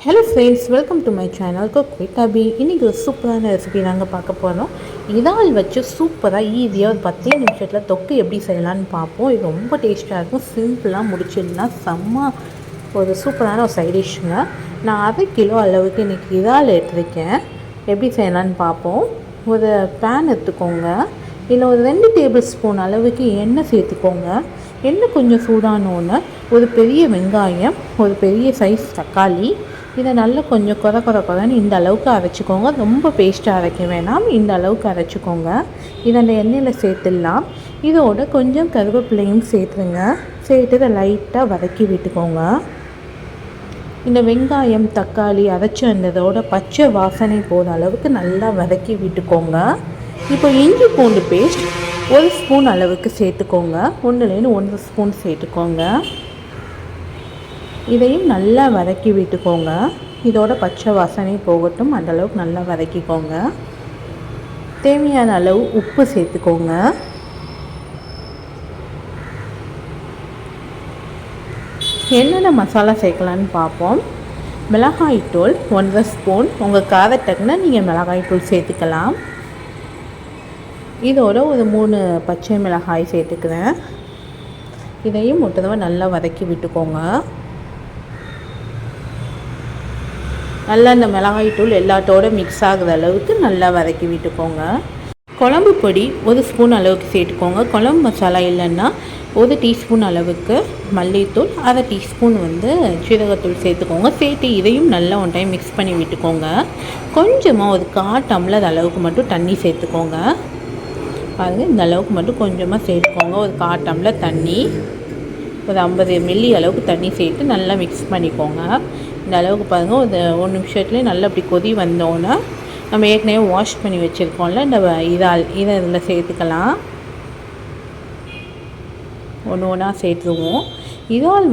Hello friends, welcome to my channel cook with Abi. இன்றைக்கி ஒரு சூப்பரான ரெசிபி நாங்கள் பார்க்க போகிறோம். இறால் வச்சு சூப்பராக ஈஸியாக ஒரு 10 நிமிஷத்தில் தொக்கு எப்படி செய்யலான்னு பார்ப்போம். இது ரொம்ப டேஸ்ட்டாக இருக்கும். சிம்பிளாக முடிச்சிடலாம். செம்ம ஒரு சூப்பரான ஒரு சைட் டிஷ்ஷுங்க. நான் 1/2 கிலோ அளவுக்கு இன்றைக்கி இறால் எடுத்துருக்கேன். எப்படி செய்யலான்னு பார்ப்போம். ஒரு பேன் எடுத்துக்கோங்க. இதில் ஒரு 2 டேபிள் ஸ்பூன் அளவுக்கு எண்ணெய் சேர்த்துக்கோங்க. எண்ணெய் கொஞ்சம் சூடானோன்னு ஒரு பெரிய வெங்காயம், ஒரு பெரிய சைஸ் தக்காளி, இதை நல்லா கொஞ்சம் கொதன்னு இந்த அளவுக்கு அரைச்சிக்கோங்க. ரொம்ப பேஸ்ட்டாக அரைக்க வேணாம், இந்த அளவுக்கு அரைச்சிக்கோங்க. இதை அந்த எண்ணெயில் சேர்த்துடலாம். இதோட கொஞ்சம் கருவேப்பிலையும் சேர்த்துருங்க. சேர்த்து இதை லைட்டாக வதக்கி விட்டுக்கோங்க. இந்த வெங்காயம் தக்காளி அரைச்சி அந்ததோட பச்சை வாசனை போகிற அளவுக்கு நல்லா வதக்கி விட்டுக்கோங்க. இப்போ இஞ்சி பூண்டு பேஸ்ட் 1 ஸ்பூன் அளவுக்கு சேர்த்துக்கோங்க. 1 ஸ்பூன் சேர்த்துக்கோங்க. இதையும் நல்லா வதக்கி விட்டுக்கோங்க. இதோட பச்சை வாசனை போகட்டும், அந்தளவுக்கு நல்லா வதக்கிக்கோங்க. தேவையான அளவு உப்பு சேர்த்துக்கோங்க. என்னென்ன மசாலா சேர்க்கலான்னு பார்ப்போம். மிளகாய்த்தூள் 1 ஸ்பூன். உங்கள் காரத்துக்குன்னா நீங்கள் மிளகாய்த்தூள் சேர்த்துக்கலாம். இதோட ஒரு 3 பச்சை மிளகாய் சேர்த்துக்கிறேன். இதையும் ஒரு தடவை நல்லா வதக்கி விட்டுக்கோங்க. நல்லா இந்த மிளகாய்த்தூள் எல்லாத்தோடு மிக்ஸ் ஆகுற அளவுக்கு நல்லா வதக்கி விட்டுக்கோங்க. குழம்பு பொடி 1 ஸ்பூன் அளவுக்கு சேர்த்துக்கோங்க. குழம்பு மசாலா இல்லைன்னா 1 டீஸ்பூன் அளவுக்கு மல்லித்தூள், 1/2 டீஸ்பூன் சீரகத்தூள் சேர்த்துக்கோங்க. சேர்த்து இதையும் நல்லா ஒன் டைம் மிக்ஸ் பண்ணி விட்டுக்கோங்க. கொஞ்சமாக ஒரு 1/4 டம்ளர் அளவுக்கு மட்டும் தண்ணி சேர்த்துக்கோங்க. பாருங்கள், இந்த அளவுக்கு மட்டும் கொஞ்சமாக சேர்த்துக்கோங்க. ஒரு 1/4 டம்ளர் தண்ணி, ஒரு 50 மில்லி அளவுக்கு தண்ணி சேர்த்து நல்லா மிக்ஸ் பண்ணிக்கோங்க. இந்த அளவுக்கு பாருங்கள். ஒரு 1 நிமிஷத்துலேயே நல்லா இப்படி கொதி வந்தோன்னே நம்ம ஏற்கனவே வாஷ் பண்ணி வச்சுருக்கோம்ல இந்த இதை இதில் சேர்த்துக்கலாம். ஒன்றா சேர்த்துருவோம். இறால்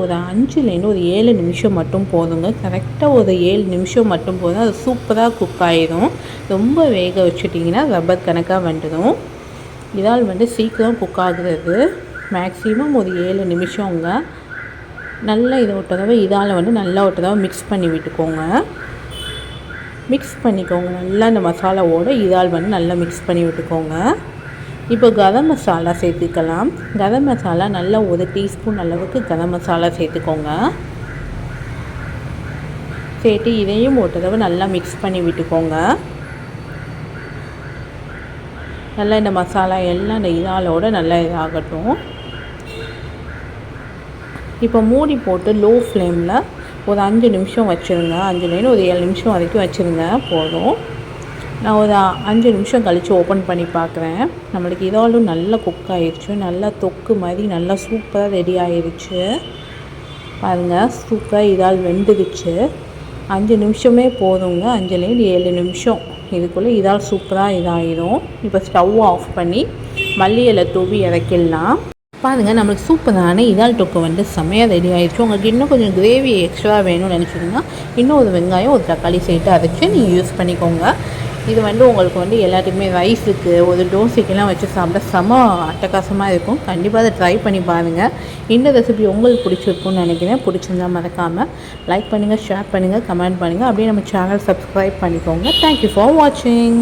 ஒரு 5லேருந்து ஒரு 7 நிமிஷம் மட்டும் போதுங்க. கரெக்டாக ஒரு 7 நிமிஷம் மட்டும் போதும். அது சூப்பராக குக் ஆகிடும். ரொம்ப வேக வச்சுட்டிங்கன்னா ரப்பர் கணக்காக வந்துடும். இறால் சீக்கிரம் குக் ஆகுறது மேக்ஸிமம் ஒரு 7 நிமிஷங்க. நல்லா இதை ஒரு தடவை இதால் நல்லா ஒரு தடவை மிக்ஸ் பண்ணி விட்டுக்கோங்க. மிக்ஸ் பண்ணிக்கோங்க நல்லா. இந்த மசாலாவோட இதால் நல்லா மிக்ஸ் பண்ணி விட்டுக்கோங்க. இப்போ கரம் மசாலா சேர்த்துக்கலாம். கரம் மசாலா நல்லா 1 டீஸ்பூன் அளவுக்கு கரம் மசாலா சேர்த்துக்கோங்க. சேர்த்து இதையும் ஒரு தடவை நல்லா மிக்ஸ் பண்ணி விட்டுக்கோங்க. நல்லா இந்த மசாலா எல்லாம் இந்த இறாலோட நல்லா இதாகட்டும். இப்போ மூடி போட்டு லோ ஃப்ளேமில் ஒரு 5 நிமிஷம் வச்சுருங்க. 5லேருந்து ஒரு 7 நிமிஷம் வரைக்கும் வச்சுருங்க போதும். நான் ஒரு 5 நிமிஷம் கழித்து ஓப்பன் பண்ணி பார்க்குறேன். நம்மளுக்கு இறாலும் நல்லா குக் ஆகிடுச்சு. நல்லா தொக்கு மாதிரி நல்லா சூப்பராக ரெடி ஆகிடுச்சு. பாருங்கள், சூப்பராக இறால் வெந்துடுச்சு. 5 நிமிஷமே போதுங்க. 5லேருந்து 7 நிமிஷம் இதுக்குள்ளே இறால் சூப்பராக இதாகிடும். இப்போ ஸ்டவ் ஆஃப் பண்ணி மல்லி இலை தூவி இறக்கிடலாம். பாருங்கள், நம்மளுக்கு சூப்பரான இறால் தொக்கு செம்மையாக ரெடி ஆகிடுச்சு. உங்களுக்கு இன்னும் கொஞ்சம் கிரேவி எக்ஸ்ட்ரா வேணும்னு நினச்சிங்கன்னா இன்னும் ஒரு வெங்காயம் ஒரு தக்காளி சேர்த்து அரைச்சி நீங்கள் யூஸ் பண்ணிக்கோங்க. இது உங்களுக்கு எல்லாத்துக்குமே ரைஸுக்கு ஒரு தோசைக்கெல்லாம் வச்சு சாப்பிட செம அட்டகாசமாக இருக்கும். கண்டிப்பாக அதை ட்ரை பண்ணி பாருங்கள். இந்த ரெசிபி உங்களுக்கு பிடிச்சிருக்குன்னு நினைக்கிறேன். பிடிச்சிருந்தா மறக்காமல் லைக் பண்ணுங்கள், ஷேர் பண்ணுங்கள், கமெண்ட் பண்ணுங்கள். அப்படியே நம்ம சேனல் சப்ஸ்கிரைப் பண்ணிக்கோங்க. தேங்க்யூ ஃபார் வாட்சிங்.